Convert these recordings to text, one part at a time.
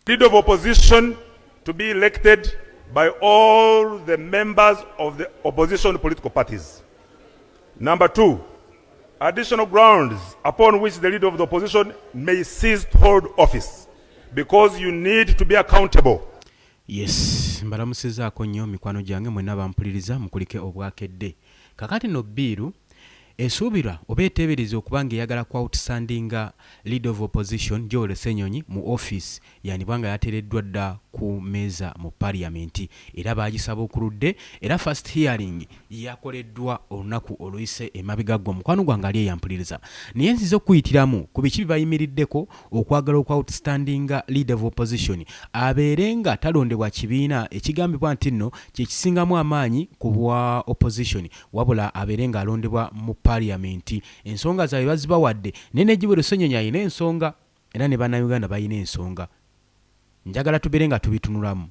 Leader of opposition to be elected by all the members of the opposition political parties. Number 2, additional grounds upon which the leader of the opposition may cease to hold office, because you need to be accountable. Yes, mbalamusizaako nnyo mikwano gyange mwenna bampuliriza mukulike obwakedde. Kakati no Biiru esuubirwa oba eteebereza okuba ng'eyagala ku outstandinga leader of opposition Joel Ssenyonyi mu office yanibwa nga yateereddwa dda ku meeza mu parliament era baagisaba okuludde era first hearing yakoleddwa olunaku oluyise emabega gwo mukwano gwange ali eyampuliriza naye nziza okuyitiramu ku biki bibayimiriddeko okwagala okwa outstandinga leader of opposition abeere nga talondebwa kibiina ekigambibwa nti nno kyekisingamu amaanyi ku bwa opposition wabula abeere nga alondebwa mu parliament ensonga zaabwe bazibawadde nene Joel Ssenyonyi ayina ensonga era ne bannayuganda bayina ensonga njagala tubeere nga tubitunulamu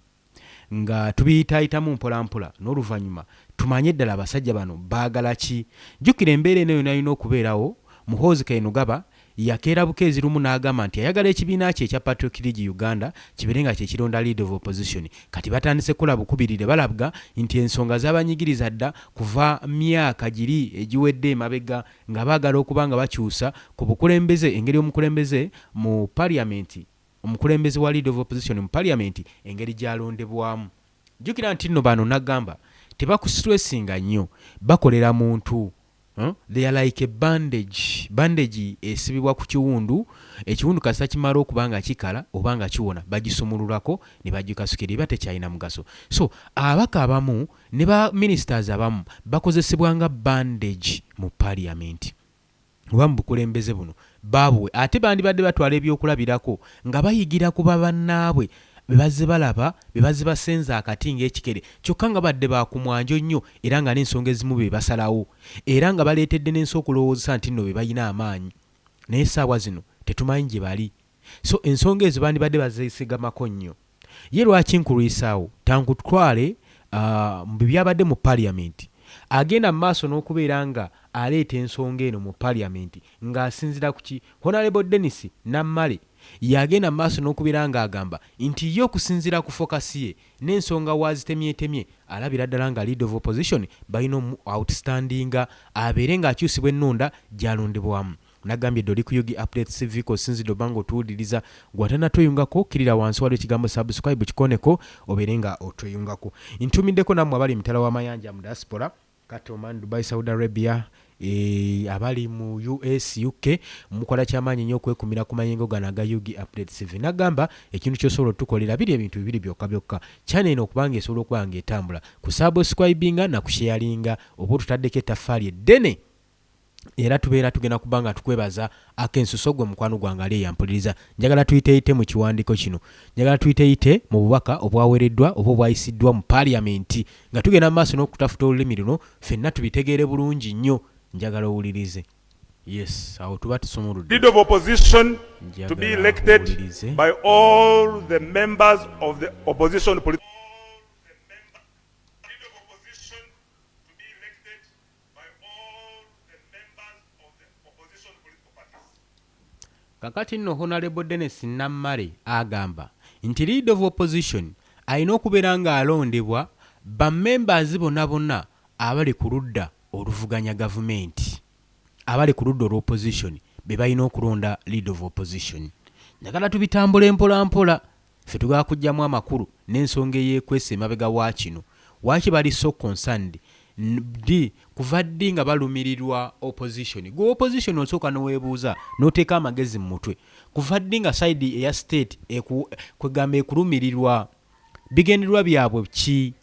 nga tubiyitaayitamu mpolampola n'oluvannyuma tumanye ddala abasajja bano baagala ki jjukira embeera eno yonna alina okubeerawo Muhoozi Kainerugaba yakeera bukeezi lumu n'agamba nti ayagala ekibiina kye ekya Patriot League Uganda kibeere nga kyekironda leader of opposition kati batandise kukola bukubirire balabga nti ensonga z'abanyigiriza dda kuva myaka giri egiwedde emabega nga baagala okuba nga bakyusa ku bukulembeze engeri omukulembeze mu parliament omukulembeze wa leader of opposition mu parliament engeri gyalondebwamu jjukira nti nno bano nagamba tebakustrесsinga nnyo bakolera muntu they are like a bandage esibibwa ku kiwundu ekiwundu kasa kimala okuba nga kikala oba nga kiwona bagisumululako ne bagikasukira eba tekyalina mugaso so abaka abamu ne ba ministers abamu bakozesebwa nga bandage mu parliament oba mu bukulembeze buno baabwe ate bandibadde batwala ebyokulabirako nga bayigira kuba bannaabwe bebaze balaba bebaze basenza akati ng'ekikere kyokka nga badde bakumwanjo nnyo era nga n'ensonga ezimu be basalawo era nga baleetedde n'ensi okulowoozesa nti nno be balina amaanyi naye essaawa zino tetumanyi gye bali so ensonga ezo bandibadde bazesigamako nnyo ye lwaki nkulwisaawo tankutwale mu byabadde mu parliament agenda mu maaso n'okubeera nga aleeta ensonga eno mu parliament ng'asinzira ku ki Honorable Dennis Nammale yagenda maaso n'okubeera ng'agamba nti ye okusinziira ku fokasi ye n'ensonga waazitemyetemye alabira ddala nga leader of opposition balina outstandinga abeere ng'akyusibwa ennonda gyalondebwamu nagambye doli kuyugi updates civic osinzidde oba nga otuwuliriza gwatana tweyungako kirira wansi waliwo ekigambo subscribe kikoneko obeere nga otweyungako ntumiddeko nammwe abali emitala w'amayanja mu diaspora kati Oman, Dubai, Saudi Arabia abali mu US, UK mukola kyamaanyi nnyo okwekumira ku mayengo gano aga Yugi Update TV nagamba ekintu ky'osobola otukolera biri ebintu bibiri byokka channel eno okubanga esobola okuba nga etambula ku subscribinga na kusharinga oba tutaddeko ettaffaali eddene era tubeera tugenda kubanga tukwebaza akensuso gwe mukwano gwange ali eyampuliriza njagala tuyiteeyite mu kiwandiiko kino njagala tuyiteeyite mu bubaka obwaweereddwa oba obwayisiddwa mu parliament nga tugenda mu maaso n'okutafuta olulimi luno ffenna tubitegeere bulungi nnyo njagala owulirize yes awo tuba tusumuludde leader of opposition to be elected by all the members of the opposition political kakati nno Honorable Dennis Nammale agamba nti leader of opposition alina okubeera ng'alondebwa bammembers bonna abali ku ludda oluvuganya gavumenti abali ku ludda olw'opposition be balina okulonda leader of opposition njagala tubitambula mpola ffe tugala kujjamu amakulu n'ensonga eyeekwesa emabega wa kino waki bali so concerned kuva ddi nga balumirirwa opposition gwe opposition osooka n'oweebuuza n'oteeka amagezi mu mutwe kuva ddi nga side eya state kwegamba ekulumirirwa bigendererwa byabwe ki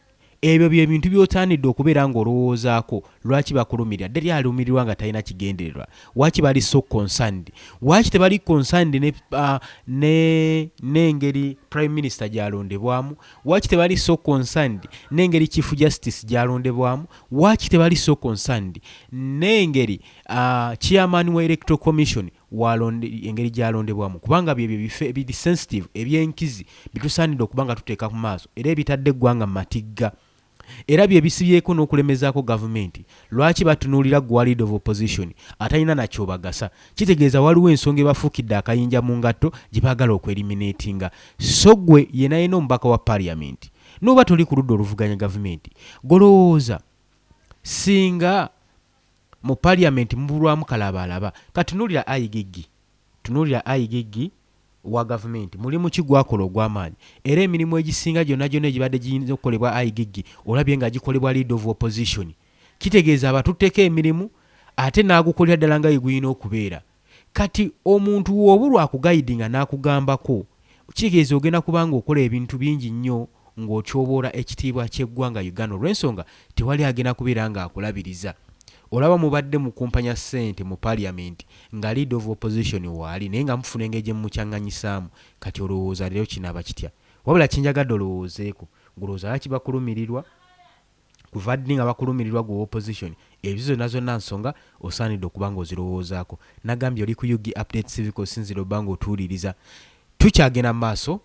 ebyo bye bintu by'otaanidde okubeera ng'olowoozaako lwaki bakulumirira ddali alumirirwa nga talina kigendererwa waki bali so concerned waki tebali concerned n'engeri prime minister gyalondebwamu waki tebali so concerned n'engeri chief justice gyalondebwamu waki tebali so concerned n'engeri chairman wa electoral commission engeri gyalondebwamu kubanga byebyo biri sensitive ebyenkizi bitusaanidde okuba nga tuteeka ku maaso era ebitadde eggwanga mu matigga era bye bisibyeko n'okulemezaako gavumenti. Lwaki batunuulira gwa leader of opposition atalina nakyo bagasa? Kitegeeza waliwo ensonga ebafuukidde akayinja mu ngatto gye baagala okweliminatinga. So gwe ye naye n'omubaka wa parliament n'oba toli ku ludda oluvuganya gavumenti, golowooza singa mu parliament mubulwamu kalabalaba. Katunuulira ayigigi wa gavumenti mulimu ki gwakola ogw'amaanyi, era emirimu egisinga gyonna egibadde giyinza okukolebwa ayigigi olabye nga gikolebwa leader of opposition. Kitegeeza abatutteko emirimu ate n'agukolera ddala nga yeguyina okubeera. Kati omuntu w'obulwa akugayidinga n'akugambako, kitegeeza ogenda kubanga okola ebintu bingi nnyo ng'otyoboola ekitiibwa ky'eggwanga Uganda, olw'ensonga tewali agenda kubeera nga akulabiriza. Olaba mubadde mukumpanya ssente mu parliament nga leader of opposition waali naye nga mufuna engeri gye mumukyanganyisaamu. Kati olowooza leero kinaaba kitya? Wabula kinjagadde olowoozeeko, ngulowooza laki bakulumirirwa kuva ddi nga bakulumirirwa gwe opposition. Ebizo zonna nsonga osaanidde okuba nga ozirowoozaako. Nagambye oli ku UG Update Civic osinzira obba nga otuwuliriza. Tukyagenda mu maaso,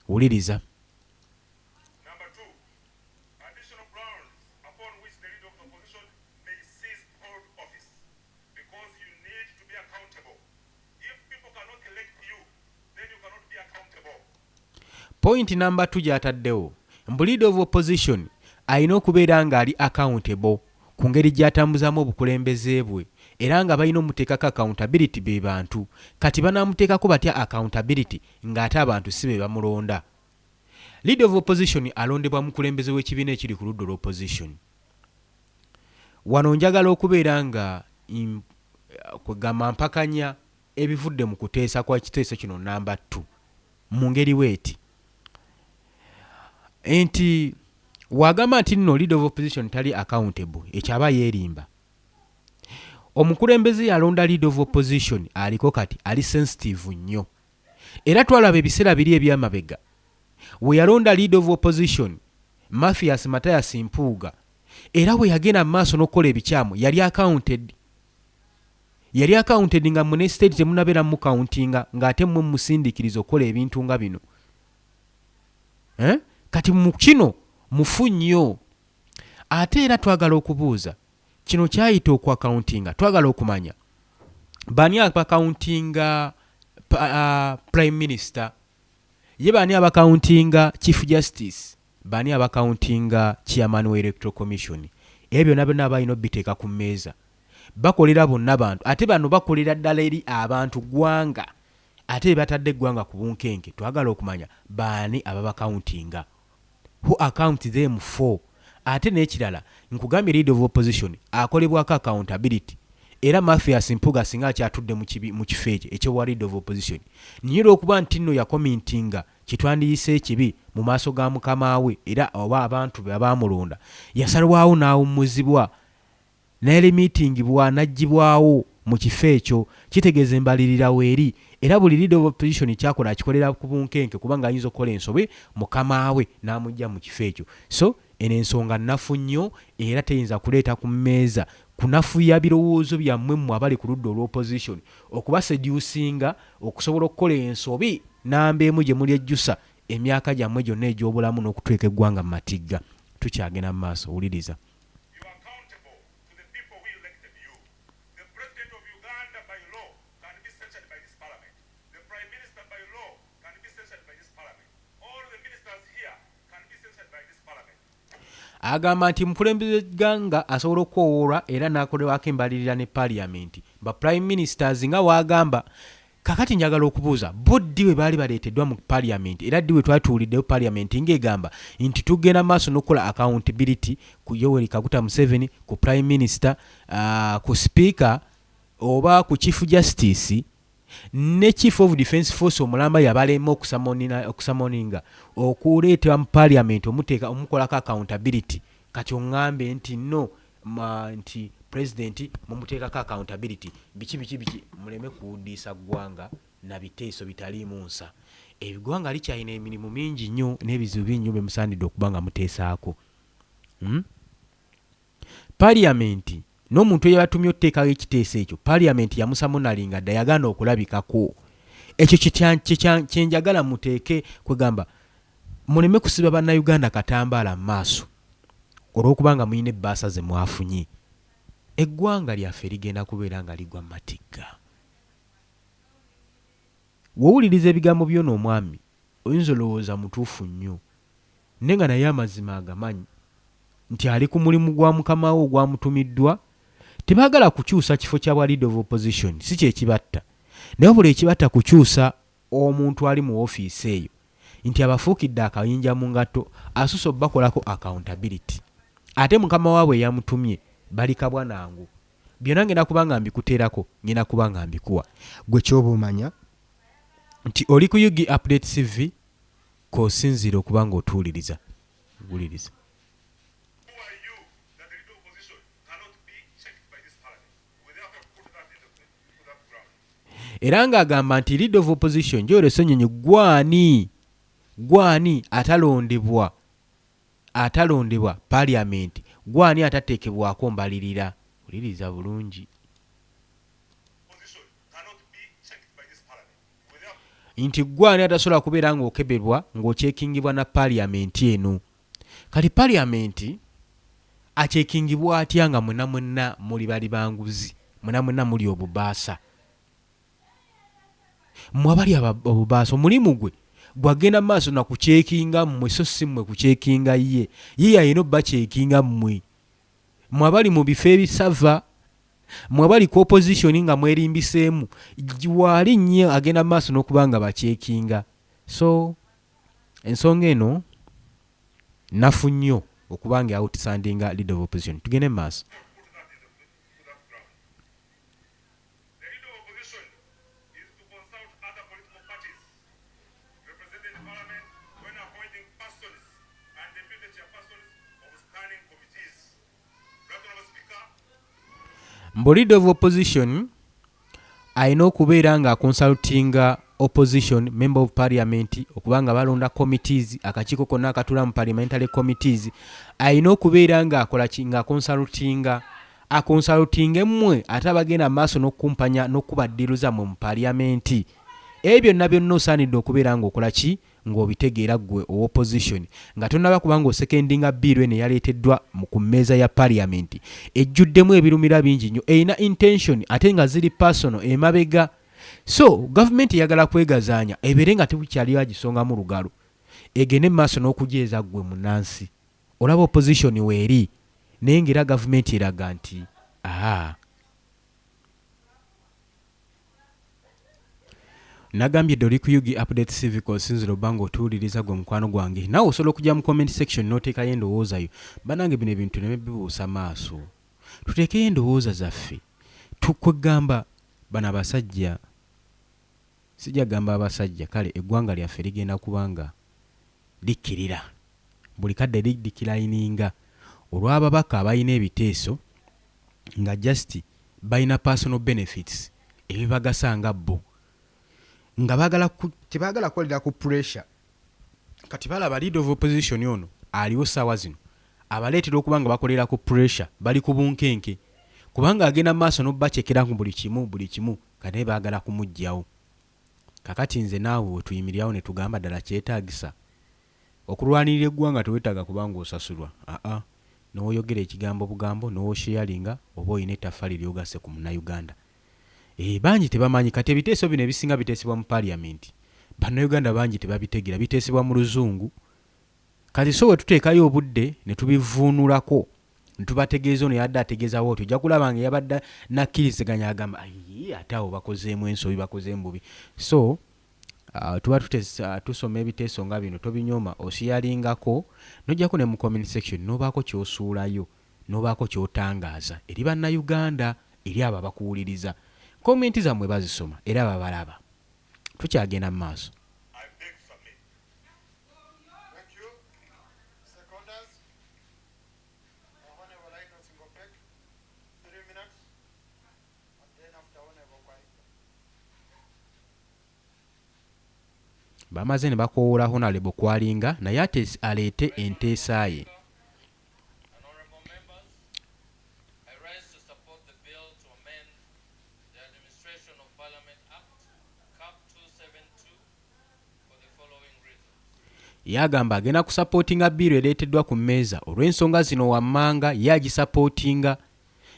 wuliriza. Point number 2 gy'ataddewo, mbu leader of opposition alina okubeera ng'ali accountable ku ngeri gy'atambuzaamu obukulembeze bwe, era nga balina omuteekako accountability be bantu. Kati banaamuteekako batya accountability ng'ate abantu si be bamulonda? Leader of opposition alondebwa mukulembeze w'ekibiina ekiri ku ludda olw'opposition. Wano njagala okubeera nga kwegamba mpakanya ebivudde mu kuteesa kwa kiteeso kino namba 2 mu ngeri weeti enti wagamba nti nno leader of opposition tali accountable, ekyaba yeerimba. Omukulembeze yalonda leader of opposition aliko kati ali sensitive nnyo, era twalaba ebiseera biri ebyamabega we yalonda leader of opposition Mathias Mathias Mpuuga, era we yagenda mu maaso n'okukola ebikyamu yali accounted nga mu state temunabeera mu countinga ng'ate mmwe musindiikiriza okukola ebintu nga bino. Kati mu kino mufu nnyo. Ate era twagala okubuuza kino kyayita okwacountinga, twagala okumanya bani abacountinga prime minister, ye bani abacountinga chief justice, bani abacountinga chairman wa electoral commission. Ebyo byonna balina biteeka ku mmeeza, bakolera bonna bantu, ate bano bakolera ddala eri abantu gwanga, ate batadde eggwanga ku bunkenke. Twagala okumanya bani ababacountinga, who account them for. Ate n'ekirala nkugambye leader of opposition akolebwako accountability, era Mathias Mpuuga singa akyatudde mu kifo ekyo leader of opposition nyira okuba nti nno yakomintinga kitwandiyise ekibi mu maaso ga mukama we era oba abantu be abamulonda, yasalwawo n'awummuzibwa n'eri meeting bw'anaggyibwawo mu kifo ekyo. Kitegeeza embalirira weeri, era buli leader of opposition kyakola akikolera ku bunkenke kubanga ayinza okukola ensobe mukama we n'amujja mu kifo ekyo. So eno ensonga nnafu nnyo, era teyinza kuleeta ku mmeeza kunafuya birowoozo byammwe mmwe abali ku ludda olw'opposition okubaseducinga okusobola okukola ensobi namba emu gye muli ejjusa emyaka gyammwe gyonna egy'obulamu n'okutweka eggwanga mu matigga. Tukyagenda mu maaso, wuliriza. Agamba nti mukulembeze ganga asobola okwowoolwa era n'akolebwako embalirira ne parliament. Ba prime ministers nga wagamba, kakati njagala okubuuza bo ddi we baali baleeteddwa mu parliament era ddi we twatuuliddeyo parliament ng'egamba nti tugenda maaso n'okukola accountability ku Yoweri Kaguta Museveni, ku prime minister, ku speaker oba ku chief justice ne chief of defense force omulamba yabalema okusamoninga okuleetebwa mu parliament omukolako accountability. Kati oŋŋambe nti no nti president mumuteekako accountability biki muleme kuwuddiisa ggwanga na biteeso bitaliimu nsa. Eggwanga likyalina emirimu mingi nnyo n'ebizibu bingi nnyo bye musaanidde okuba nga muteesaako. Parliament n'omuntu eyabatumye okuteekawo ekiteeso ekyo, parliament yamusamunalinga dda yagana okulabikako. Ekyo kyenjagala muteeke kwegamba muleme kusiba bannayuganda katambaala mu maaso olw'okubanga mulina ebbaasa ze mwafunye. Eggwanga lyaffe ligenda kubeera nga ligwa matigga. Wowuliriza ebigambo by'ono omwami oyinza olowooza mutuufu nnyo, naye nga naye amazima agamanyi nti ali ku mulimu gwa mukama we ogwamutumiddwa. Tebaagala kukyusa kifo kya bwa leader of opposition, si kyekibatta, naye buli ekibatta kukyusa omuntu ali mu ofiisi eyo nti abafuukidde akayinja mu ngatto asusse obbakolako accountability. Ate mukama waabwe yamutumye bali kabwanangu. Byonna ngenda kubanga mbikuteerako, ngenda kubanga mbikuwa. Gwe kyoba omanya nti oli ku UG Update TV k'osinziira okuba ng'otuwuliriza. Wuliriza. Era ng'agamba nti leader of opposition Joel Ssenyonyi gwani atalondebwa parliament, gwani atateekebwako mbalirira. Wuliriza bulungi. Nti gwani atasobola kubeera ng'okebebwa ng'okyekingibwa na parliament eno. Kati parliament akyekingibwa atya nga mwenna muli bali banguzi, mwenna muli obubaasa? Mmwe abali obubaasa omulimu gwe gwagenda maaso na kucekinga mmwe, so si mmwe kucekinga ye alina obba cekinga mmwe. Mmwe abali mu bifo ebisava, mmwe abali ku opposition nga mwerimbiseemu, waali nnyo agenda maaso n'okuba nga bacekinga. So ensonga eno nafu nnyo okuba nga outstandinga leader of opposition. Tugende maaso. Mbu leader of opposition alina okubeera nga consultinga opposition member of parliament okubanga balonda committees, akakiiko konna akatula mu parliamentary committees, alina okubeera nga akola kinga akonsultinge mmwe ate abagenda maaso n'okukumpanya n'okubaddiruza mu parliament. Ebyo byonna osaanidde okubeera ng'okola ki, ng'obitegeera ggwe opposition, nga tonnaba kubanga osekendinga biiru eno eyaleeteddwa ku mmeeza ya parliament ejjuddemu ebirumira bingi nnyo, erina intention ate nga ziri personal emabega. So government eyagala kwegazaanya ebeere nga tebukyali agisongamu lugalo, egende maaso n'okujeeza ggwe munnansi. Olaba opposition weeri naye ng'era government eraga nti nagambye dde oli ku UG Update TV k'osinzira obba ng'otuwuliriza gwe mukwano gwange. Naawe osobola okujja mu comment section n'oteekayo endowooza yo. Bannange bino ebintu ne bibuusa maaso. Tuteekeyo endowooza zaffe. Tukwegamba bano abasajja, sijja gamba abasajja, kale eggwanga lyaffe ligenda kubanga likkirira. Buli kadde lidikirayininga olw'ababaka abalina ebiteeso nga just balina personal benefits ebibagasanga bo, nga tebaagala kukolera ku pressure. Kati balaba leader of opposition ono aliwo ssaawa zino abaleetera okuba nga bakolera ku pressure, bali ku bunkenke kubanga agenda maaso n'obbakyekera ku buli kimu kati naye baagala kumuggyawo. Kakati nze naawe wetuyimirirawo ne tugamba ddala kyetaagisa okulwanirira eggwanga, teweetaaga kubanga osasulwa. N'oyogera ekigambo bugambo, n'osharinga oba olina ettaffaali ly'ogasse ku munnayuganda. Bangi tebamanyi kati ebiteeso bino ebisinga biteesebwa mu parliament. Bannayuganda bangi tebabitegeera, biteesebwa mu luzungu. Kati so wetuteekayo obudde ne tubivuunulako ne tubategeeza ono yadde ategeeza bw'otyo, ojja kulaba nga yabadde nakkiriziganya agamba ate awo bakozeemu ensobi, bakozeemu bubi. So tuba tusoma ebiteeso nga bino, tobinyooma osiyalingako n'ojjako ne mu comment section n'obaako ky'osuulayo, n'obaako ky'otangaaza eri bannayuganda, eri abo abakuwuliriza. Komenti zammwe bazisoma era babalaba. Tukyagenda mu maaso. Bamaze ne bakoowoola Honorable Kwalinga naye aleete enteesa ye. yagamba agenda kusapootinga biiru ereeteddwa ku mmeeza olw'ensonga zino wammanga ye agisapootinga.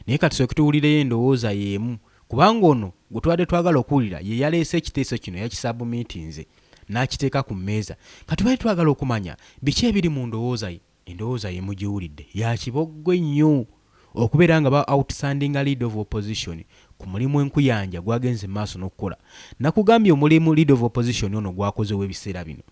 Naye kati tusooke tuwulireyo endowooza y'emu, kubanga ono gwe tubadde twagala okuwulira ye yaleese ekiteeso kino yakisabumiitinze n'akiteeka ku mmeeza. Kati tubadde twagala okumanya biki ebiri mu ndowooza ye. Endowooza ye mugiwulidde ya kibogwe nnyo okubeera nga ba outstanding leader of opposition ku mulimu enkuyanja gwagenze maaso n'okukola. Nakugambye omulimu leader of opposition ono gwakozewo ebiseera bino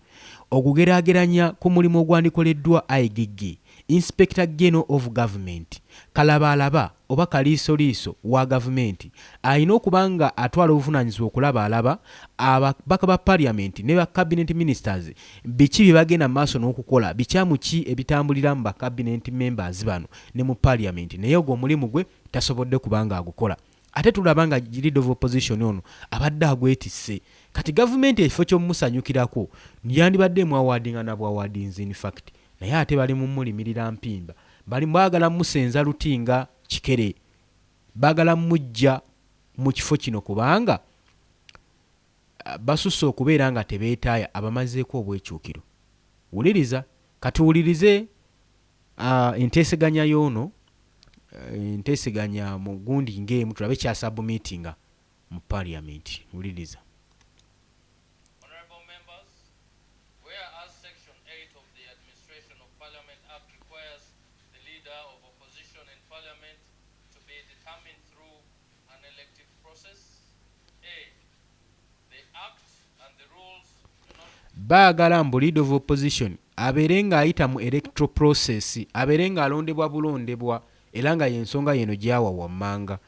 okugeraageranya ku mulimu ogwandikoleddwa IGG, Inspector General of Government, kalabaalaba oba kaliisoliiso wa gavumenti alina okuba nga atwala obuvunaanyizibwa okulabaalaba ababaka ba parliament ne ba cabinet ministers biki bye bagenda mu maaso n'okukola, bikyamu ki ebitambulira mu ba cabinet members bano ne mu parliament, naye ogwo omulimu gwe tasobodde kubanga agukola. Ate tulaba nga leader of opposition ono abadde agwetisse. Kati gavumenti ekifo ky'omusanyukirako yandibadde mu awardinga na bwawardings in fact, naye ate bali mu mulimirira mpimba, bali mwagala musenza lutinga kikere, bagala mujja mu kifo kino kubanga basusse okubeera nga tebeetaaya abamazeeko obwekyukiro. Wuliriza, katuwulirize enteeseganya y'ono, enteeseganya mu gundi ng'emu tulabe kyasabumiitinga mu parliament. Wuliriza. Baagala mbu leader of opposition abeere ng'ayita mu electoral process, abeere ng'alondebwa bulondebwa era nga y'ensonga yeno gy'awa wammanga.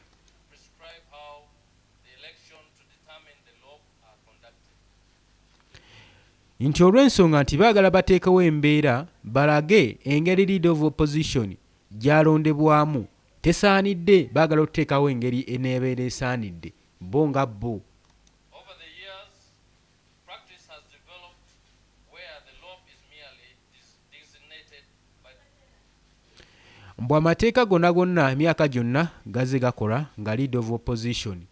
Nti olw'ensonga nti baagala bateekawo embeera balage engeri leader of opposition gy'alondebwamu tesaanidde, baagala okuteekawo engeri eneebeera esaanidde bo nga bo. Mbw amateeka gonna gonna emyaka gyonna gaze gakola nga leader of opposition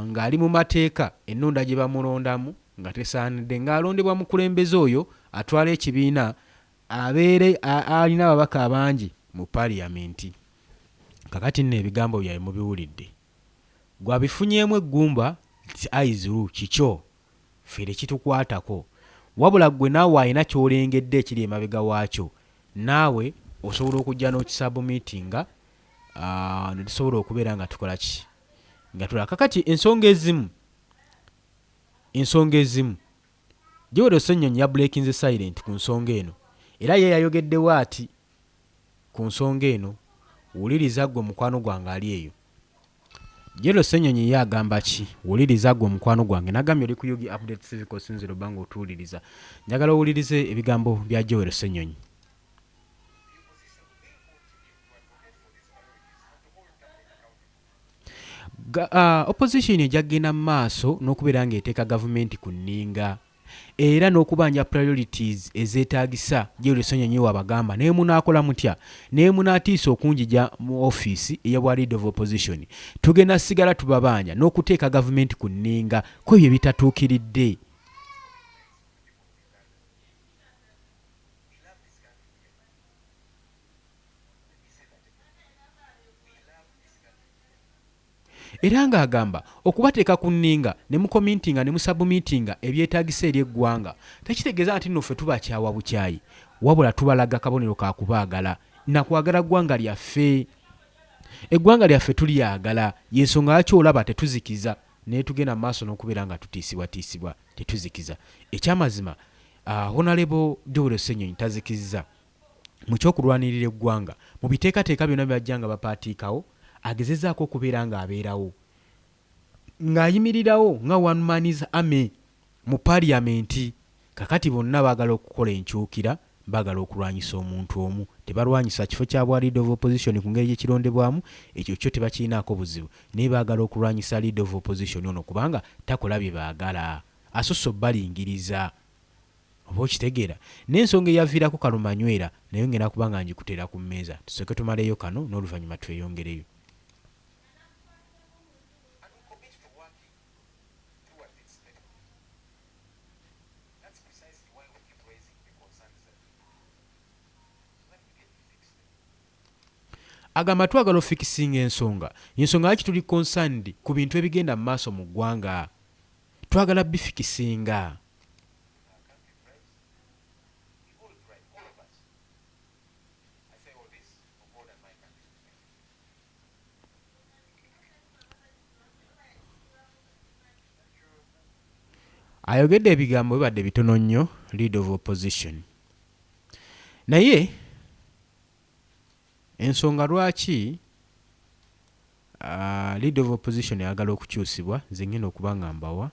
ng'ali mu mateeka ennonda gye bamulondamu nga tesaanidde, ng'alondebwa mukulembeze oyo atwala ekibiina abeere alina ababaka abangi mu parliament. Kakati nno ebigambo byawe mubiwulidde, gwabifunyeemu eggumba ti aizuru kikyo fere kitukwatako, wabula gwe naawe alina ky'olengedde ekiri emabega waakyo, naawe osobola okujja n'okisabumiitinga ne tusobola okubeera nga tukola ki, nga tulaba. Kakati ensonga ezimu Joel Ssenyonyi ya breaking silent ku nsonga eno, era ye yayogeddewo ati ku nsonga eno. Wuliriza gwe mukwano gwange ali eyo. Joel Ssenyonyi ye agamba ki? Wuliriza gwe mukwano gwange. Nagambye oli ku Yugi Update Civic Osinziro banga otuwuliriza. Njagala owulirize ebigambo bya Joel Ssenyonyi. Opposition ejagenda mu maaso n'okubeera ng'eteeka gavumenti ku nninga era n'okubanja priorities ezeetaagisa. Joel Ssenyonyi wabagamba naye munaakola mutya, naye munaatiisa okunjija mu ofiisi ey'obwa leader of opposition, tugenda sigala tubabanja n'okuteeka gavumenti ku nninga ku ebyo bitatuukiridde. Era ng'agamba okubateeka ku nninga ne mukomintinga ne musabumiitinga ebyetaagisa eri eggwanga tekitegeeza nti nno ffe tubakyawa bukyayi, wabula tubalaga kabonero ka kubaagala na kwagala ggwanga lyaffe. Eggwanga lyaffe tulyagala, y'ensonga lwaki olaba tetuzikiza naye tugenda mu maaso n'okubeera nga tutiisibwatiisibwa tetuzikiza. Ekyamazima Honorable Joel Ssenyonyi tazikizza mu ky'okulwanirira eggwanga mu biteekateeka byonna byajja nga bapaatiikawo, agezezaako okubeera ng'abeerawo ng'ayimirirawo nga one man's army mu parliament. Kakati bonna baagala okukola enkyukira, baagala okulwanyisa omuntu omu, tebalwanyisa kifo kya bwa leader of opposition ku ngeri gyekirondebwamu, ekyo kyo tebakirinaako buzibu, naye baagala okulwanyisa leader of opposition ono kubanga takola bye baagala, asusse obbalingiriza. Oba okitegeera n'ensonga eyaviirako kalumanywera naye ngenda kuba nga ngikuteera ku mmeeza, tusooke tumaleyo kano n'oluvannyuma tweyongereyo. agamba twagala ofikisinga ensonga lwaki tuli concerned ku bintu ebigenda mu maaso mu ggwanga twagala bifikisinga. Ayogedde ebigambo bibadde bitono nnyo leader of opposition, naye ensonga lwaki leader of opposition ayagala okukyusibwa nze ngenda okuba nga mbawa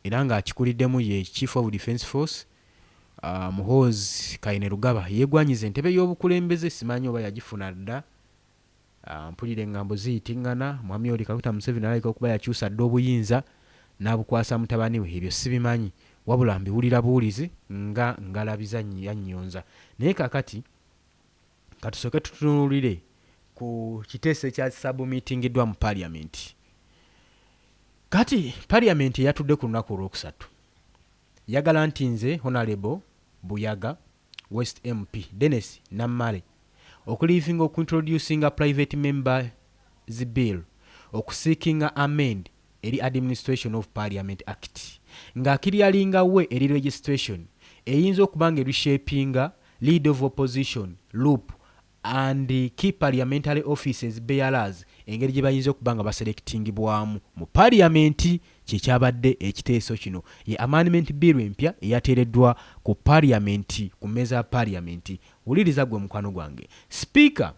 era ng'akikuliddemu ye chief of defence force Muhoozi Kainerugaba yeegwanyiza entebe y'obukulembeze, simanyi oba yagifuna dda. Mpulira engambo ziyitingana, mwami oli Kaguta Museveni alayika okuba yakyusa dda obuyinza n'abukwasa mutabani we, ebyo sibimanyi wabula mbiwulira buwulizi nga ngalabiza yannyonza. Naye kakati katusooke tutunuulire ku kiteeso ekya submittingiddwa mu parliament. Kati parliament yatudde ku lunaku olwokusatu yagala nti nze Honorable Buyaga West MP Dennis Nammale okulivinga okuintroducinga private members bill okuseekinga amend eri Administration of Parliament Act ng'akiryalinga we eri registration eyinza okuba nga erishapinga lead of opposition loop and key parliamentary offices bearers engeri gye bayinza okuba nga baselectingibwamu mu parliament. Kyekyabadde ekiteeso kino ye amendment bill empya eyateereddwa ku parliament, ku mmeeza ya parliament. Wuliriza gwe mukwano gwange, speaker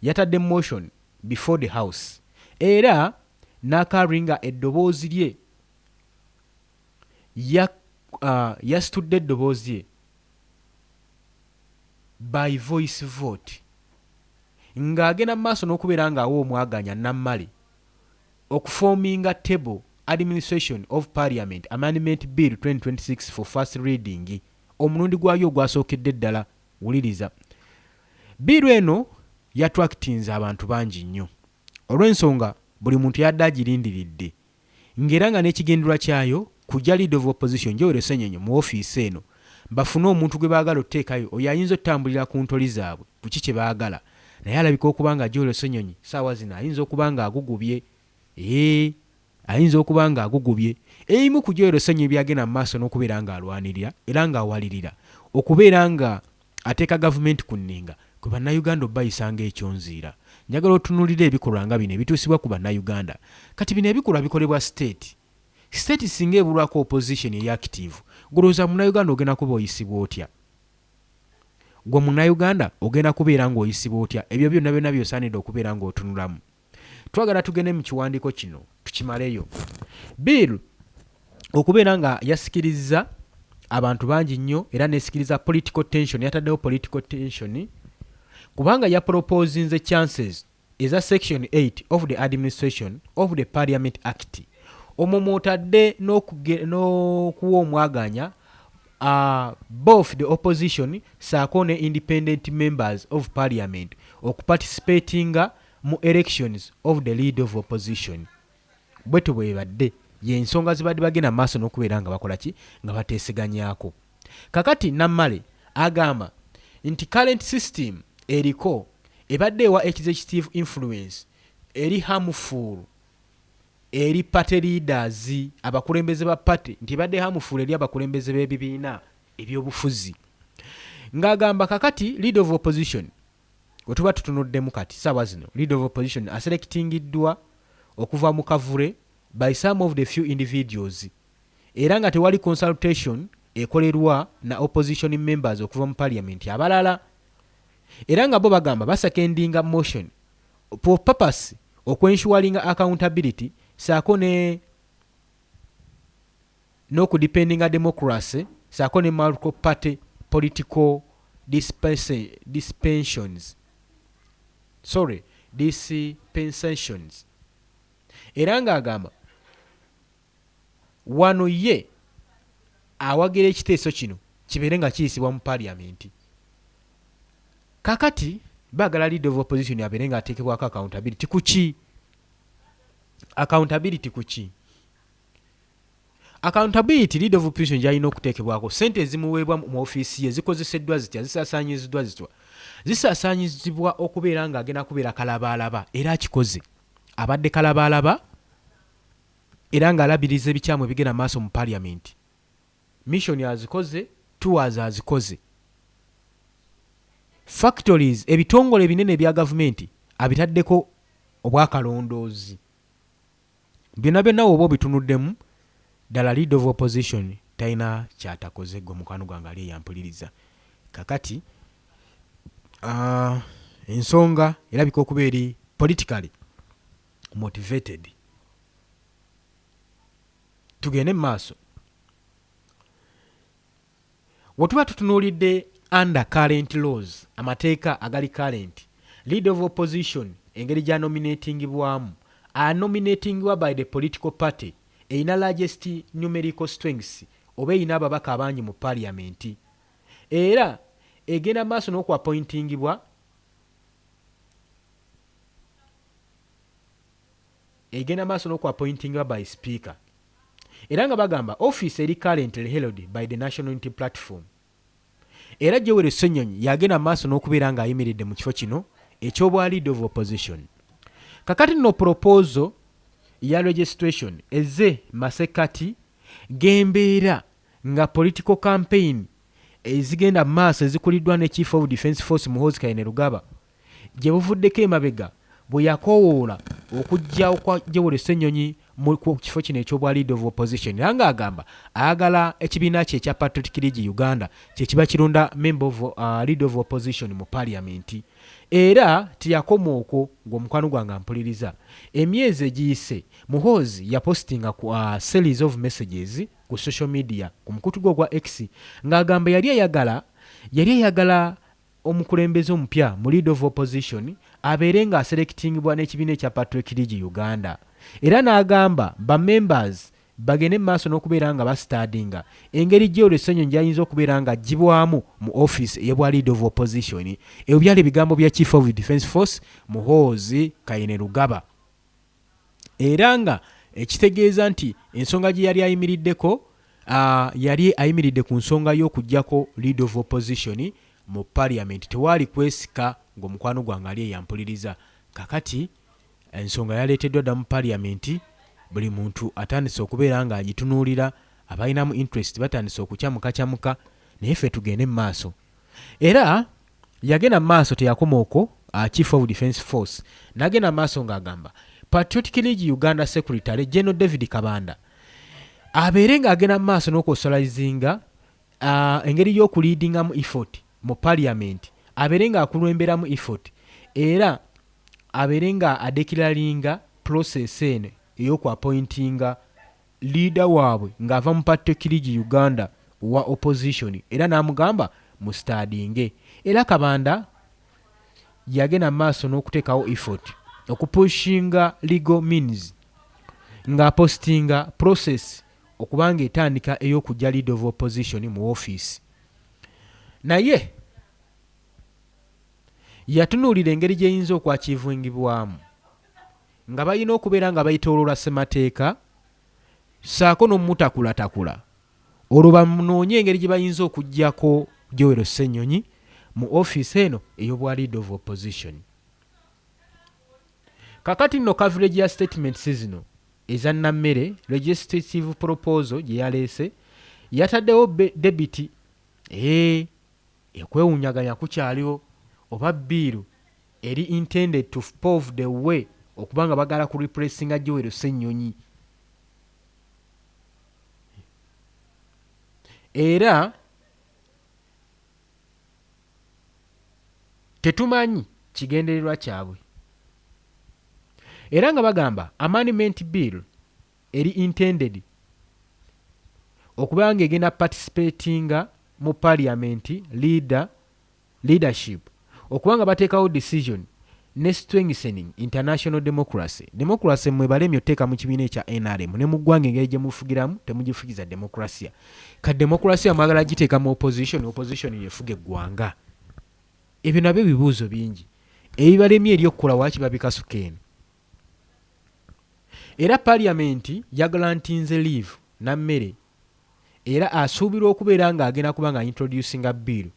yatadde motion before the house era n'akaringa eddoboozi lye yasitudde eddoboozi lye by voice vote ng'agenda mu maaso n'okubeera ng'awa omwaganya Nammale okufoominga table Administration of Parliament Amendment Bill 2026 for first reading omulundi gwayo ogwasookedde ddala. Wuliriza, biiru eno yattractinze abantu bangi nnyo olw'ensonga buli muntu yadde agirindiridde ng'era nga n'ekigendererwa kyayo kujja leader of opposition Joel Ssennyonyi mu ofiisi eno bafune omuntu gwe baagala oteekayo oyo ayinza otambulira ku ntoli zaabwe ku ki kye baagala. Naye alabika okuba nga Joel Ssennyonyi saawa zino ayinza okuba nga agugubye, ayinza okuba nga agugubye. Ebimu ku Joel Ssennyonyi byagenda mu maaso n'okubeera ng'alwanirira era ng'awalirira okubeera nga ateeka gavumenti ku nninga kwe bannayuganda obbayisanga ekyonziira. Njagala otunuulira ebikolwa nga bino ebituusibwa ku bannayuganda. Kati bino ebikolwa bikolebwa state singa ebulwako opposition eri active, gulowooza munnayuganda ogenda kuba oyisibwa otya? Gwe munnayuganda ogenda kubeera ng'oyisibwa otya? Ebyo byonna byonna byosaanidde okubeera ng'otunulamu. Twagala tugende mu kiwandiiko kino tukimaleyo. Bill okubeera nga yasikiriza abantu bangi nnyo era nesikiriza political tension, yataddewo political tension kubanga yapropose chances eza section 8 of the Administration of the Parliament Act omwo mwotadde n'okuwa omwaganya both the opposition saako ne independent members of parliament okuparticipatinga mu elections of the leader of opposition. Bwetu bwebadde y'ensonga zibadde bagenda maaso n'okubeera nga bakola ki, nga bateeseganyaako. Kakati Nammale agamba nti current system eriko ebadde ewa executive influence eri harmful eri party leaders, abakulembeze ba party, nti ebadde harmful eri abakulembeze b'ebibiina ebyobufuzi. Ng'agamba kakati leader of opposition we tuba tutunuddemu kati saawa zino leader of opposition aselectingiddwa okuva mu kavule by some of the few individuals era nga tewali consultation ekolerwa na opposition members okuva mu parliament abalala, era nga bo bagamba basakendinga motion for purpose okwensualinga accountability saako ne n'okudependinga democracy saako ne multi-party political dispensations. Era ng'agamba wano ye awagira ekiteeso kino kibeere nga kiyisibwa mu parliament. Kakati baagala leader of opposition abeere nga ateekebwako accountability ku ki? Accountability ku ki? Accountability leader of opposition gy'alina okuteekebwako ssente ezimuweebwa mu ofiisi ye zikozeseddwa zitya, zisaasaanyiziddwa zitya. zisaasaanyizibwa okubeera ng'agenda kubeera kalabaalaba era akikoze abadde kalabaalaba era ng'alabiriza ebikyamu ebigenda maaso mu parliament. Mission azikoze, tours azikoze, factories ebitongole ebinene ebya gavumenti abitaddeko obwakalondoozi. Byonna byonna oba obitunuddemu ddala leader of opposition talina kyatakoze gwe mukwano gwange ali eyampuliriza. Kakati ensonga erabika okuba eri politically motivated. Tugende mu maaso. Wetuba tutunuulidde under current laws, amateeka agali current, leader of opposition engeri gya nominatingibwamu anominatingibwa by the political party eyina largest numerical strengths oba eyina ababaka abangi mu parliament, era egenda maaso n'okuappointingibwa by speaker, era nga bagamba office eri currently held by the National Unity Platform. Era Joel Ssenyonyi yagenda maaso n'okubeera ng'ayimiridde mu kifo kino eky'obwa leader of opposition. Kakati no proposal ya registration eze masekati gembeera nga political campaign ezigenda maaso ezikuliddwa ne Chief of Defence Force Muhoozi Kainerugaba gye buvuddeko emabega bwe yakowoola okujjawo kwa Joel Ssenyonyi mu kifo kino eky'obwa leader of opposition, era ng'agamba ayagala ekibiina kye ekya Patriotic League Uganda kye kiba kirunda member of leader of opposition mu parliament. Era tiyakoma okwo ng'omukwano gwange ampuliriza. Emyezi egiyise Muhoozi yapostinga ku series of messages ku social media ku mukutu gwe gwa X ng'agamba yali ayagala omukulembeze omupya mu leader of opposition abeere nga aselectingibwa n'ekibiina ekya Patriotic League Uganda. Era n'agamba ba members bagende maaso n'okubeera nga bastadinga engeri Joel Ssenyonyi gy'ayinza okubeera nga aggyibwamu mu office ey'obwa leader of opposition. Ebyo byali ebigambo bya Chief of Defence Force Muhoozi Kainerugaba, era nga ekitegeeza nti ensonga gye yali ayimiriddeko yali ayimiridde ku nsonga y'okuggyako leader of opposition mu parliament. Tewaali kwesika ng'omukwano gwange ali eyampuliriza. Kakati ensonga yaleeteddwa dda mu parliament, buli muntu atandise okubeera nga agitunuulira, abalinamu interest batandise okukyamuka, naye ffe tugende mu maaso. Era yagenda mu maaso, teyakoma okwo. Chief of Defence Force n'agenda mu maaso ng'agamba Patriotic League Uganda Secretary General David Kabanda abeere ng'agenda mu maaso n'okusolizinga engeri y'okuleadingamu effort mu parliament, abeere ng'akulemberamu effort, era abeere nga adekiralinga process eno ey'okuappointinga leader waabwe ng'ava mu Patriotic League Uganda wa opposition, era n'amugamba mu stadinge. Era Kabanda yagenda maaso n'okuteekawo effort okupushinga legal means ng'apostinga process okubanga etandika ey'okujja leader of opposition mu office. Naye yatunuulira engeri gy'eyinza okwakivungibwamu nga balina okubeera nga bayitoolola ssemateeka saako n'omutakulatakula, olwo bamunoonye engeri gye bayinza okuggyako Joel Ssenyonyi mu office eno ey'obwa leader of opposition. Kakati nno coverage ya statements zino eza Nammere legislative proposal gye yaleese yataddewo debiti ekwewunyaganya kukyaliwo oba biiru eri intended to pave the way okubanga bagala ku replacinga Joel Ssenyonyi. Era tetumanyi kigendererwa kyabwe, era nga bagamba amendment bill eri intended okubanga egenda participatinga mu parliament leadership okubanga bateekawo decision ne strengthening international democracy mwe balemye oteeka mu kibiina ekya NRM ne mu ggwanga engeri gye mufugiramu temugifugiza demokrasia. Ka demokrasia mwagala giteeka mu opposition yefuga eggwanga. Ebyo nabyo bibuuzo bingi ebibalemye eri okukola waaki babikasuka eno. Era parliament yagalantinze leave Nammere, era asuubirwa okubeera ng'agenda kuba nga introducinga bill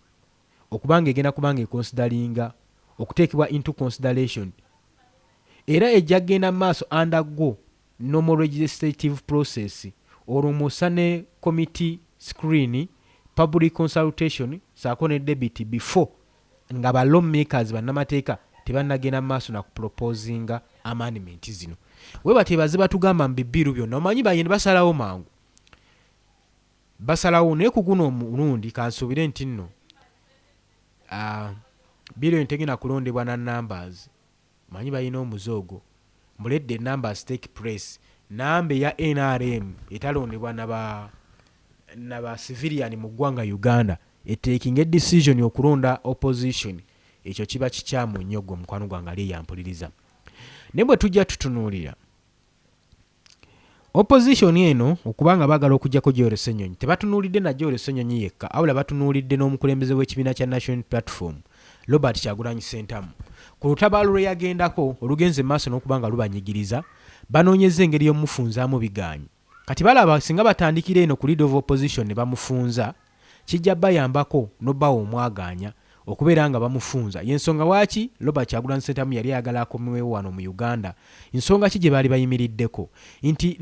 okubanga egenda kubanga econsideringa okuteekebwa into consideration era ejja kgenda maaso undergo normal legislative process olwomusa ne committee screen public consultation saako ne debit before nga ba lawmakers bannamateeka tebannagenda maaso na kuproposinga amendment zino webatebaze batugamba mbibiru byonna omanyi bayindi basalawo mangu basalawo naye ku guno omulundi kansuubire nti nno biru entegena kulondebwa na numbers manyi balina omuzoogo muledde numbers take place namba ya NRM etalondebwa naba civilian mu ggwanga Uganda taking a decision okulonda opposition ekyo kiba kikyamu nnyo gwe mukwano gwange ali yampuliriza ne bwe tujja tutunuulira opposition eno okubanga baagala okujjako Joel Ssenyonyi tebatunuulidde na Joel Ssenyonyi yekka awula batunuulidde n'omukulembeze w'ekibiina kya National Platform Robert Kyagulanyi Ssentamu ku lutabaalo lwe yagendako olugenze maaso n'okubanga lubanyigiriza banoonyeza engeri y'omufunzaamu bigaanyi kati balaba singa batandikira eno ku leader of opposition ne bamufunza kijja bayambako n'obbawo omwagaanya okubeera nga bamufunza yensonga waaki Robert Kyagulanyi Ssentamu yali ayagala akomewo wano mu Uganda ensonga ki gye baali bayimiriddeko nti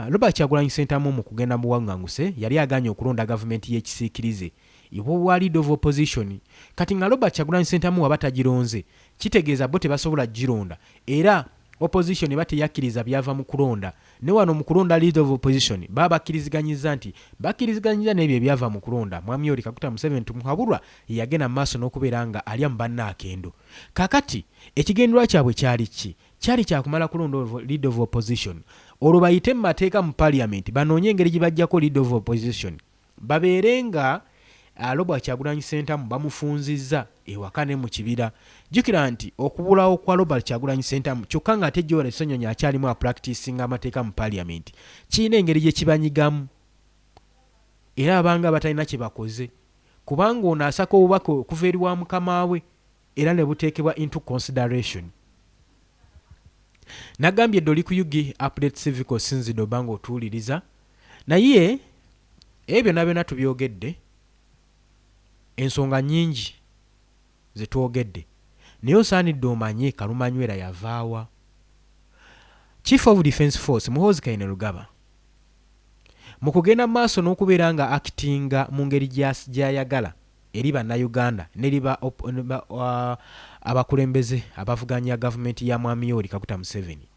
Robert Kyagulanyi Ssentamu mu kugenda mu buwaŋŋanguse yali aganye okulonda gavumenti y'ekisiikirize ibwa leader of opposition kati nga Robert Kyagulanyi Ssentamu waba tagironze kitegeeza bo tebasobola gironda era opposition bateyakkiriza byava mu kulonda ne wano mu kulonda leader of opposition babakkiriziganyizza nti bakkiriziganyiza n'ebyo ebyava mu kulonda Mwami Yoweri Kaguta Museveni tumuhabulwa yagenda mu maaso n'okubeera nga alya mu bannaakendo kakati ekigendwa kyabwe kyali ki kyali kyakumala kulonda leader of opposition olwo bayite mu mateeka mu parliament banoonye engeri gye bajjako leader of opposition babeere nga Robert Kyagulanyi Ssentamu bamufunzizza ewaka ne mu kibira jjukira nti okubulawo kwa Robert Kyagulanyi Ssentamu kyokka nga ate Joel Ssenyonyi akyalimu apracticinga amateeka mu parliament kiina engeri gye kibanyigamu era abanga batalina kye bakoze kubanga ono asaka obubaka okuva eri wa mukama we era ne buteekebwa into consideration nagambye edde oli ku UG update civic sinzidde obanga otuwuliriza naye ebyo byonna tubyogedde ensonga nnyingi zetwogedde naye osaanidde omanye Kalumanywera yavaawa Chief of Defence Force Muhoozi Kainerugaba mu kugenda maaso n'okubeera nga actinga mu ngeri gy'ayagala eri bannayuganda neriba abakulembeze abavuganya gavumenti ya Mwami Yoweri Kaguta Museveni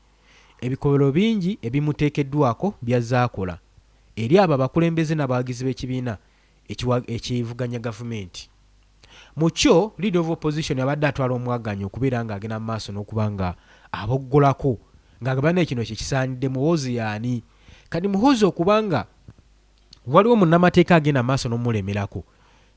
ebikolero bingi ebimuteekeddwako byazaakola eri abo abakulembeze n'abawagizi b'ekibiina ekivuganya gavumenti mu kyo leader of opposition abadde atwala omwaganyi okubeera nga agenda mu maaso n'okuba nga aboggolako ng'agamba kino kyekisaanidde Muhoozi yaani kati Muhoozi okubanga waliwo munnamateeka agenda mu maaso n'omulemerako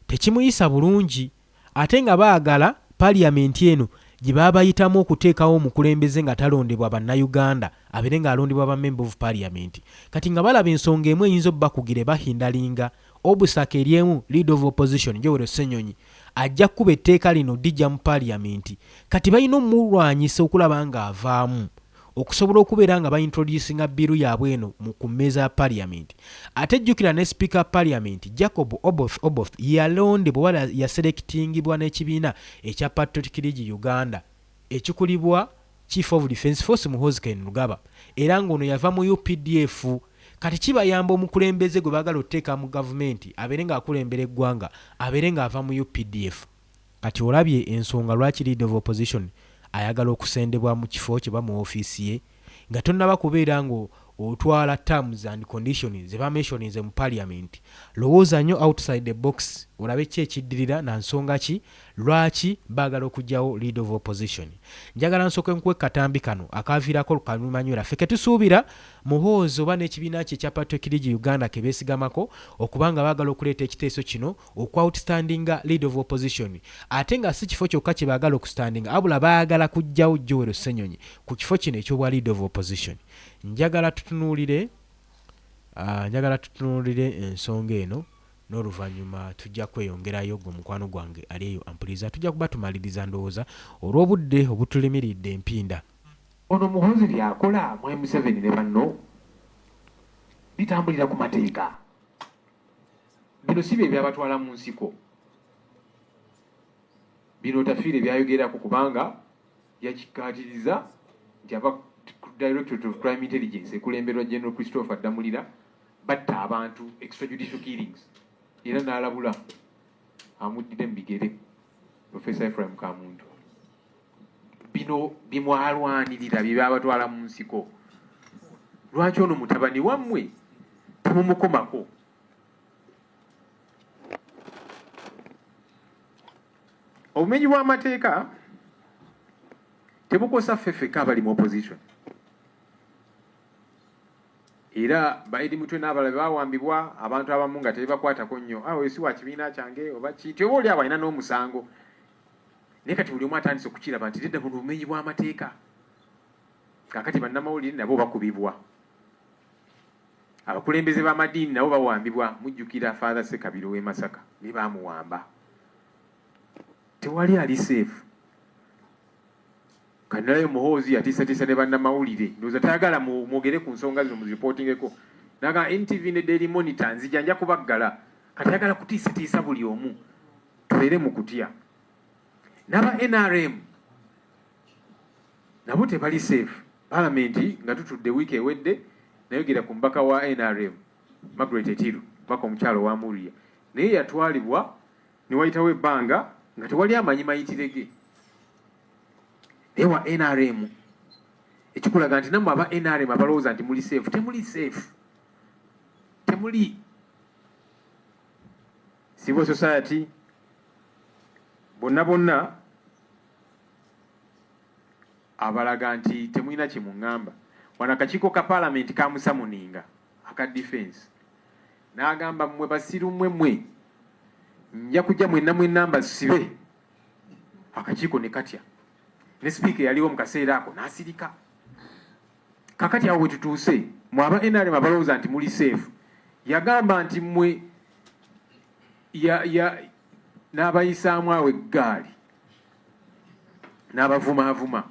tekimuyisa bulungi ate nga baagala parliament eno gye baba bayitamu okuteekawo omukulembeze nga talondebwa bannayuganda abeere ng'alondebwa ba member of parliament kati nga balaba ensonga emu eyinza obbakugire bahindalinga obusaka eryemu leader of opposition Joel Ssenyonyi ajja kuba etteeka lino dijja mu parliament kati balina omulwanyisa okulaba nga avaamu okusobola okubeera nga baintroducinga biru yaabwe eno ku mmeeza ya parliament ate jjukira ne speaker parliament Jacob Oboth yalondebwa wala yaselectingibwa n'ekibiina ekya Patriotic League Uganda ekikulibwa Chief of Defence Force Muhoozi Kainerugaba era ng'ono yava mu UPDF kati kibayamba omukulembeze gwe baagala otteeka mu gavumenti abeere ng'akulembera eggwanga abeere ng'ava mu UPDF kati olabye ensonga lwaki leader of opposition ayagala okusendebwa mu kifo kye ba mu ofiisi ye nga tonnaba kubeera nga otwala terms and conditions ze bamentioninze mu parliament lowooza nnyo outside the box olabe ki ekiddirira na nsonga ki lwaki baagala okugyawo leader of opposition njagala nsooke nkuwe katambi kano akaaviirako Kalumanywera ffe ke tusuubira Muhoozi oba n'ekibiina kye ekya Patriotic League Uganda ke beesigamako okubanga baagala okuleeta ekiteeso kino okwa outstandinga leader of opposition ate nga si kifo kyokka kye baagala okustandinga abula baagala kuggyawo Joel Ssenyonyi ku kifo kino ekyobwa leader of opposition njagala tutunuulire ensonga eno n'oluvannyuma tujja kweyongerayo gwe mukwano gwange ali eyo ampuliriza tujja kuba tumaliriza ndowooza olw'obudde obutulimiridde empinda ono Muhoozi lyakola mu M7 ne banno litambulira ku mateeka bino si bye byabatwala mu nsiko bino Tafiire byayogerako kubanga yakikkaatiriza nti aba Directorate of Crime Intelligence ekulemberwa General Christopher Damulira batta abantu extrajudicial killings era n'alabula amuddire mu bigere Professor Ephraim Kamuntu. Bino bimwalwanirira bye byabatwala mu nsiko. Lwaki ono mutabani wammwe temumukomako? Obumenyi bw'amateeka tebukosa ffeffeka abali mu opposition. Era Baidi Mutwe n'abalala bawambibwa abantu abamu nga tebakwatako nnyo. Awo esi wa kibiina kyange oba kiti oba oli abalina n'omusango. Naye kati buli omu atandise okukiraba nti ddedda buno obumenyi bw'amateeka. Kaakati bannamawulire nabo bakubibwa. Abakulembeze b'amadiini nabo bawambibwa. Mujjukira Father Sekabiro w'e Masaka ne baamuwamba. Tewali ali safe. Kanalayo Muhoozi yatiisatiisa ne bannamawulire. Ndowooza tayagala mwogere ku nsonga zino muziripootingeko. Naga NTV ne Daily Monitor nzija nja kubaggala. Kati ayagala kutiisatiisa buli omu. Tubeere mu kutya. N'aba NRM nabo tebali safe. Palamenti nga tutudde wiiki ewedde nayogera ku mbaka wa NRM Margaret Etiru mbaka omukyalo wa Muria. Naye yatwalibwa ne wayitawo ebbanga nga tewali amanyi mayitirege. Ewa NRM ekikulaga nti nammwe aba NRM abalowooza nti muli safe. Temuli safe. Temuli. Civil society bonna abalaga nti temulina kye muŋŋamba. Wano akakiiko ka Parliament kamusamuninga aka defense n'agamba mmwe basiru mmwe nja kujja mwenna mbasibe. Akakiiko ne katya. Ne speaker yaliwo mu kaseera ako n'asirika. Kakati awo wetutuuse mmwe aba NRM abalowooza nti muli safe. Yagamba nti mmwe n'abayisaamu awo eggaali n'abavumaavuma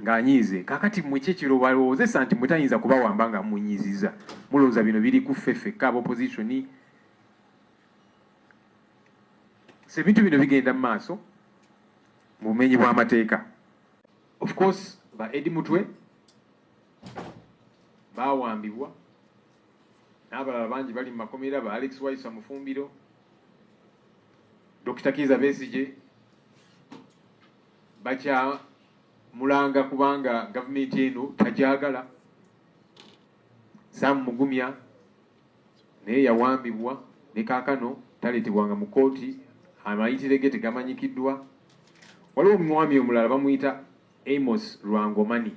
ng'anyiize. Kakati mmwe kyekiro balowoozesa nti mmwe tayinza kubawamba nga munyiiziza. Mulowooza bino biri ku ffeffekka ab'opposition. So ebintu bino bigenda mu maaso mu bumenyi bw'amateeka. Of course ba Eddie Mutwe baawambibwa n'abalala bangi bali mu makomera, ba Alex Waisa Mufumbiro, Dr. Kiza Besigye bakya mulanga kubanga gavumenti eno tajagala. Sam Mugumya naye yawambibwa ne kaakano taleetebwanga mu kooti, amayitirege tegamanyikiddwa. Waliwo omwami omulala bamuyita Amos Lwangomani.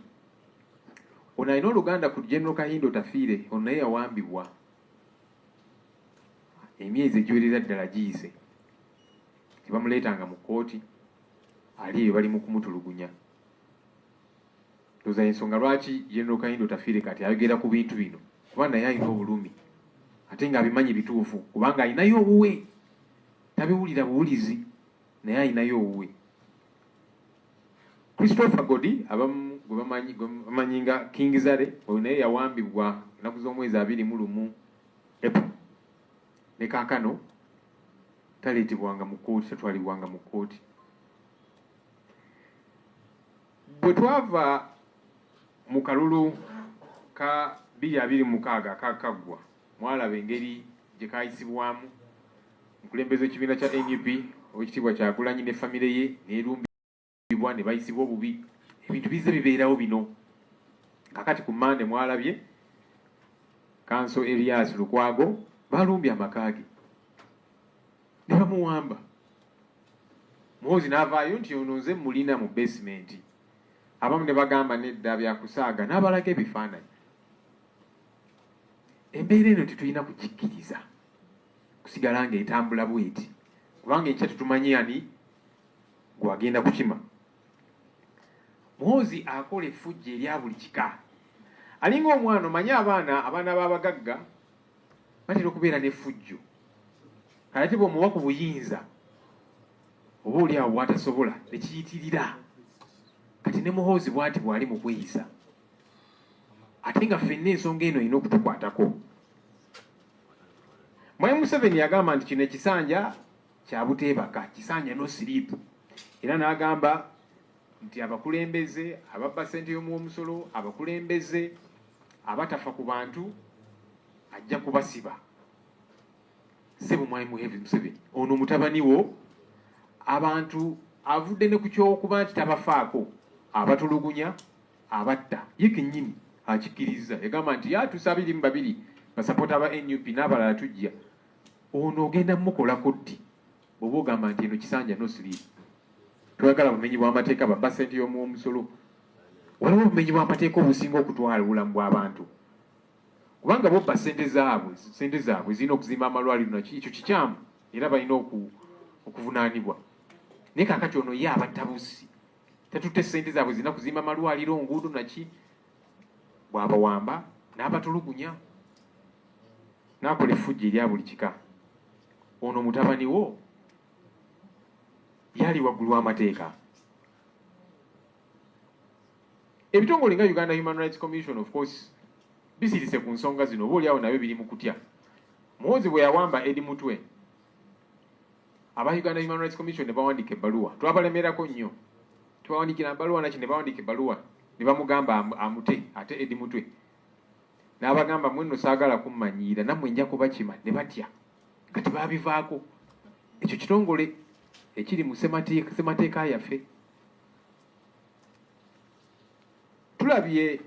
Ono alina oluganda ku General Kahindo Tafiire, ono naye yawambibwa. Emyezi egiwerera ddala giyise. Tebamuleetanga mu kooti, ali eyo bali mu kumutulugunya. Ndowooza ensonga lwaki General Kahindo Tafiire kati ayogera ku bintu bino, kuba naye alina obulumi ate ng'abimanyi bituufu, kubanga alinayo obuwe. Tabiwulira buwulizi, naye alinayo obuwe. Christopher Godi abamu gwe bamanyi nga King Zare, oyo naye yawambibwa ennaku z'omwezi 21 April. Ne kaakano taleetebwanga mu kooti, tatwalibwanga mu kooti. Bwe twava mu kalulu ka 2026 akakaggwa, mwalaba engeri gye kaayisibwamu omukulembeze w'ekibiina kya NUP Oweekitiibwa Kyagulanyi ne famire ye n'erumbibwa ne bayisibwa obubi. Ebintu bize bibeerawo bino. Kakati ku Mande mwalabye Kanso Elias Lukwago balumbye amaka ge ne bamuwamba. Muhoozi n'avaayo nti ono nze mulina mu basement. Abamu ne bagamba nedda byakusaaga n'abalaga ebifaananyi. Embeera eno tetulina kugikkiriza kusigala ng'etambula bweti, kubanga ekya tetumanyi ani gwagenda kukima. Muhoozi akola effujjo erya buli kika. Alinga omwana, omanyi abaana b'abagagga batera okubeera n'effujjo. Kati bw'omuwa ku buyinza oba oli awo bw'atasobola ne kiyitirira. Kati ne Muhoozi bw'ati bw'ali mu kweyisa. Ate nga ffenna ensonga eno erina okutukwatako. Mwai Museveni yagamba nti kino ekisanja kya buteebaka kisaanya no sleep. Era n'agamba nti abakulembeze ababba ssente y'omusolo, abakulembeze abatafa ku bantu ajja kubasiba. Ssebo Mwai Muhevi Museveni ono mutabani wo abantu avudde ne ku ky'okuba nti tabafaako, abatulugunya, abatta, ye kennyini akikkiriza. Yagamba nti tusabiri mu babiri basapota aba NUP n'abalala tujja. Ono ogenda mukolako ddi bw'oba ogamba nti eno kisanja no sleep. Twagala bumenyi bw'amateeka babba ssente y'omusolo. Waliwo obumenyi bw'amateeka obusinga okutwala obulamu bw'abantu. Kubanga bobba ssente zaabwe zirina okuzimba amalwaliro naki ekyo kikyamu era balina okuvunaanibwa. Naye kaakati ono ye abattabusi tetutte ssente zaabwe zirina kuzimba amalwaliro, nguudo naki, bw'abawamba n'abatulugunya n'akola effujjo erya buli kika. Ono mutabani wo yali waggulu w'amateeka. Ebitongole nga Uganda Human Rights Commission of course bisirise ku nsonga zino, oba oliawo nabyo biri mu kutya. Muhoozi bwe yawamba Edi Mutwe, aba Uganda Human Rights Commission ne bawandiika ebbaluwa, twabalemerako nnyo. Tubawandikira ebbaluwa naki ne bawandiika ebbaluwa ne bamugamba amute ate Edi Mutwe n'abagamba mwenno saagala kummanyiira nammwe nja kubakima, ne batya kati baabivaako. Ekyo kitongole ekiri mu ssemateeka yaffe. Tulabye